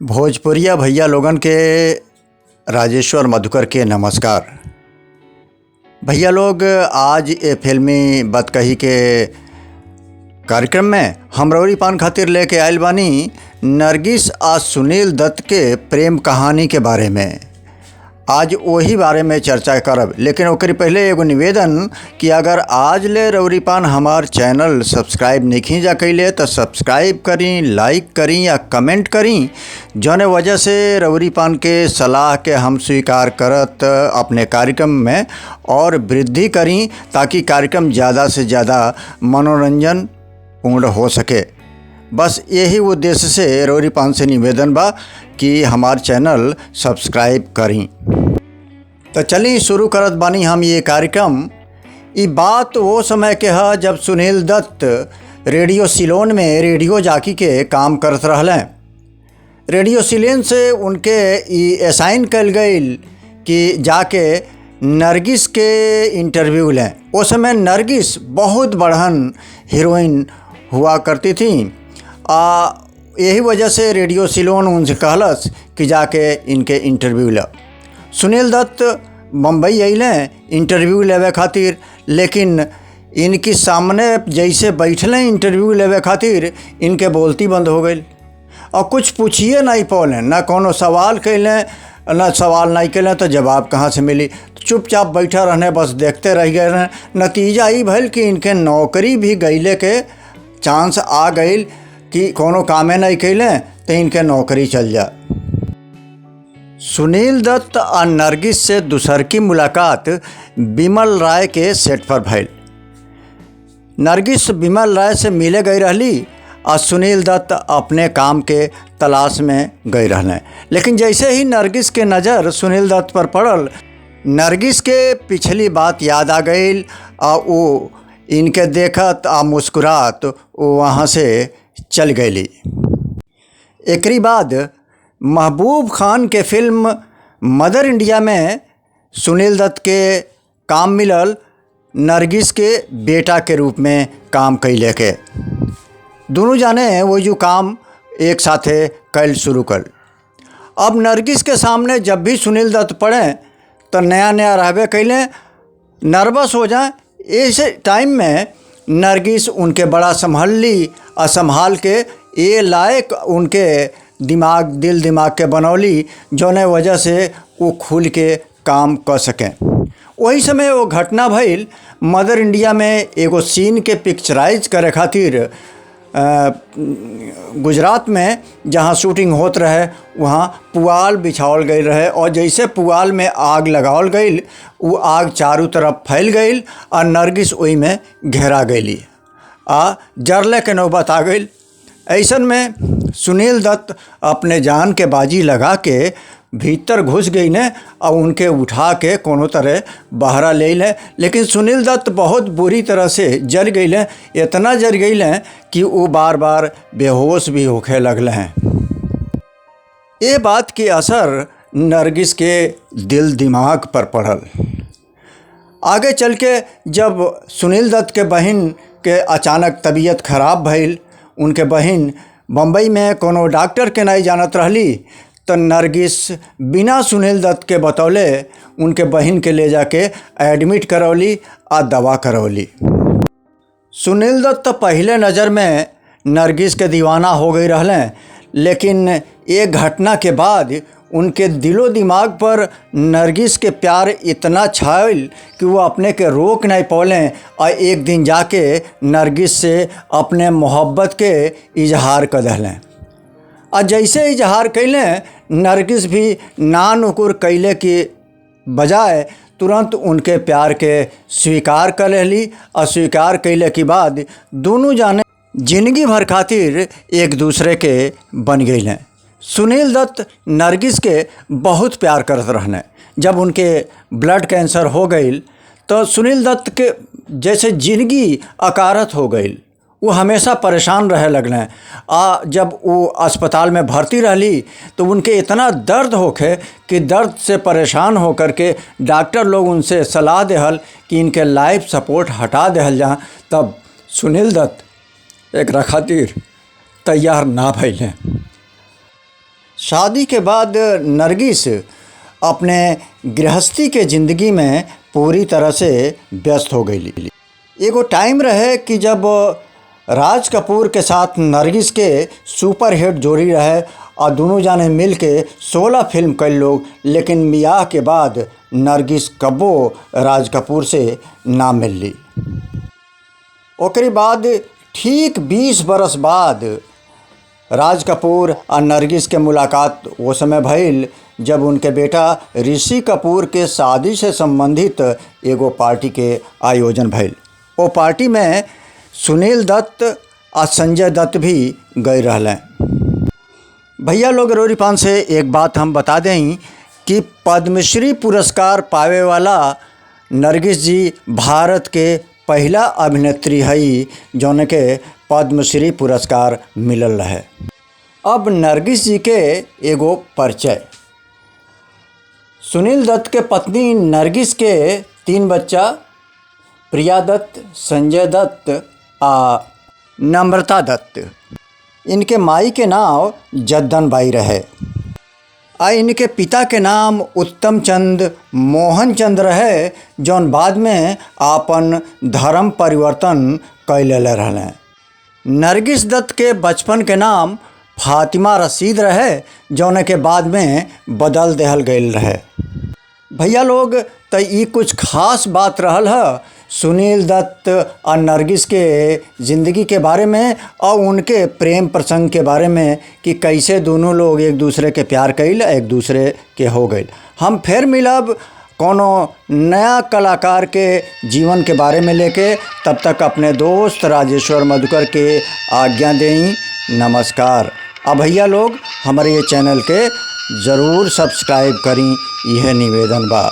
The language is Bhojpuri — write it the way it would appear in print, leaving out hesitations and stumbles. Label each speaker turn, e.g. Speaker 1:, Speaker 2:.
Speaker 1: भोजपुरिया भैया लोगन के राजेश्वर मधुकर के नमस्कार। भैया लोग, आज ये फिल्मी बतकही के कार्यक्रम में हम रउरी पान खातिर लेके आयल बानी नरगिस आ सुनील दत्त के प्रेम कहानी के बारे में। आज वही बारे में चर्चा करब, लेकिन ओकरी पहले एगो निवेदन कि अगर आज ले रउरी पान हमार चैनल सब्सक्राइब नहीं जा कैले तो सब्सक्राइब करी, लाइक करी या कमेंट करी, जौने वजह से रउरी पान के सलाह के हम स्वीकार करत अपने कार्यक्रम में और वृद्धि करी, ताकि कार्यक्रम ज़्यादा से ज़्यादा मनोरंजन पूर्ण हो सके। बस यही उद्देश्य से रउरी पान से निवेदन बा कि हमार चैनल सब्सक्राइब करी। तो चलिए शुरू करत बानी हम ये कार्यक्रम। ये बात वो समय के है जब सुनील दत्त रेडियो सिलोन में रेडियो जाकी के काम करत रहलें। रेडियो सिलोन से उनके असाइन कल गई कि जाके नरगिस के इंटरव्यू लें। उस समय नरगिस बहुत बढ़न हीरोइन हुआ करती थी। यही वजह से रेडियो सिलोन उनसे कहलस कि जाके इनके इंटरव्यू ले। सुनील दत्त मुंबई अइलें इंटरव्यू लेवे खातिर, लेकिन इनकी सामने जैसे बैठलें इंटरव्यू लेवे खातिर इनके बोलती बंद हो गई और कुछ पूछिए नहीं पौलें, ना कोनो सवाल कैलें, ना सवाल नहीं कैलें तो जवाब कहाँ से मिली। तो चुपचाप बैठा रहने, बस देखते रह गए रहें। नतीजा ये भइल कि इनके नौकरी भी गईले के चांस आ गई कि कोनो कामे नहीं कैलें तो इनके नौकरी चल जा। सुनील दत्त और नरगिस से दूसर की मुलाकात बिमल राय के सेट पर भइल। नरगिस बिमल राय से मिले गई रहली और सुनील दत्त अपने काम के तलाश में गई रहने। लेकिन जैसे ही नरगिस के नज़र सुनील दत्त पर पड़ल, नरगिस के पिछली बात याद आ गई और वो इनके देखत आ मुस्कुरात वो वहाँ से चल गई। एकरी बाद महबूब खान के फिल्म मदर इंडिया में सुनील दत्त के काम मिलल नरगिस के बेटा के रूप में काम कैले के। दोनों जाने वो जो काम एक साथे कैल शुरू कर। अब नरगिस के सामने जब भी सुनील दत्त पड़े तो नया नया रहबे कैले, नर्वस हो जाए। ऐसे टाइम में नरगिस उनके बड़ा संभाल के ये लायक उनके दिल दिमाग के बनौली, जौने वजह से वो खुल के काम कर सकें। वही समय वो घटना भइल मदर इंडिया में एगो सीन के पिक्चराइज करे खातिर गुजरात में जहाँ शूटिंग होत रहे वहाँ पुआल बिछावल गई रहे और जैसे पुआल में आग लगावल गई, वो आग चारों तरफ फैल गई और नरगिस वही में घेरा गई जरले के नौबत आ गई। ऐसन में सुनील दत्त अपने जान के बाजी लगा के भीतर घुस गई ने और उनके उठा के कोनो तरह बहरा ले लें। लेकिन सुनील दत्त बहुत बुरी तरह से जल गई लें, इतना जल गई लें कि वो बार बार बेहोश भी होके लगले हैं। ये बात की असर नरगिस के दिल दिमाग पर पड़ल। आगे चल के जब सुनील दत्त के बहन के अचानक तबीयत खराब भइल, उनके बहन बम्बई में कोनो डॉक्टर के नहीं जानत रहली, तो नरगिस बिना सुनील दत्त के बतौले उनके बहन के ले जाके एडमिट करौली और दवा करौली। सुनील दत्त पहले नज़र में नरगिस के दीवाना हो गई रहलें, लेकिन एक घटना के बाद उनके दिलो दिमाग पर नरगिस के प्यार इतना छायल कि वो अपने के रोक नहीं पौलें और एक दिन जाके नरगिस से अपने मोहब्बत के इजहार कर दहलें। और जैसे इजहार कैलें, नरगिस भी ना नुकुर कैले की बजाय तुरंत उनके प्यार के स्वीकार कर लेली और स्वीकार कैले के बाद दोनों जाने जिंदगी भर खातिर एक दूसरे के बन गए। सुनील दत्त नरगिस के बहुत प्यार करत रहने। जब उनके ब्लड कैंसर हो गई तो सुनील दत्त के जैसे जिंदगी अकारत हो गई। वो हमेशा परेशान रहे लगलें। जब वो अस्पताल में भर्ती रहली तो उनके इतना दर्द होखे कि दर्द से परेशान होकर के डॉक्टर लोग उनसे सलाह देहल कि इनके लाइफ सपोर्ट हटा देहल जा। तब सुनील दत्त एकरा खातिर तैयार ना भइलें। शादी के बाद नरगिस अपने गृहस्थी के ज़िंदगी में पूरी तरह से व्यस्त हो गई। एगो टाइम रहे कि जब राज कपूर के साथ नरगिस के सुपरहिट जोड़ी रहे और दोनों जाने मिल के 16 फिल्म कई लोग, लेकिन ब्याह के बाद नरगिस कब्बो राज कपूर से ना मिलली। ओकरी बाद ठीक 20 बरस बाद राज कपूर और नरगिस के मुलाकात वो समय भइल जब उनके बेटा ऋषि कपूर के शादी से संबंधित एगो पार्टी के आयोजन भइल। वो पार्टी में सुनील दत्त और संजय दत्त भी गए रहलें। भैया लोग रोरीपान से एक बात हम बता दें कि पद्मश्री पुरस्कार पावे वाला नरगिस जी भारत के पहला अभिनेत्री हई जौन के पद्मश्री पुरस्कार मिलल रहे। अब नरगिस जी के एगो परिचय। सुनील दत्त के पत्नी नरगिस के 3 बच्चा, प्रिया दत्त, संजय दत्त आ नम्रता दत्त। इनके माई के नाम जद्दन बाई रहे आ इनके पिता के नाम उत्तम चंद मोहन चंद रहे जौन बाद में आपन धर्म परिवर्तन कैले रहलें। नरगिस दत्त के बचपन के नाम फातिमा रशीद रहे जौन के बाद में बदल देहल गईल रहे। भैया लोग तो ये कुछ खास बात रहल है सुनील दत्त और नरगिस के ज़िंदगी के बारे में और उनके प्रेम प्रसंग के बारे में कि कैसे दोनों लोग एक दूसरे के प्यार कैल, एक दूसरे के हो गए। हम फिर मिलब कोनो नया कलाकार के जीवन के बारे में लेके। तब तक अपने दोस्त राजेश्वर मधुकर के आज्ञा दें। नमस्कार। अब भैया लोग हमारे ये चैनल के ज़रूर सब्सक्राइब करें, यह निवेदन बा।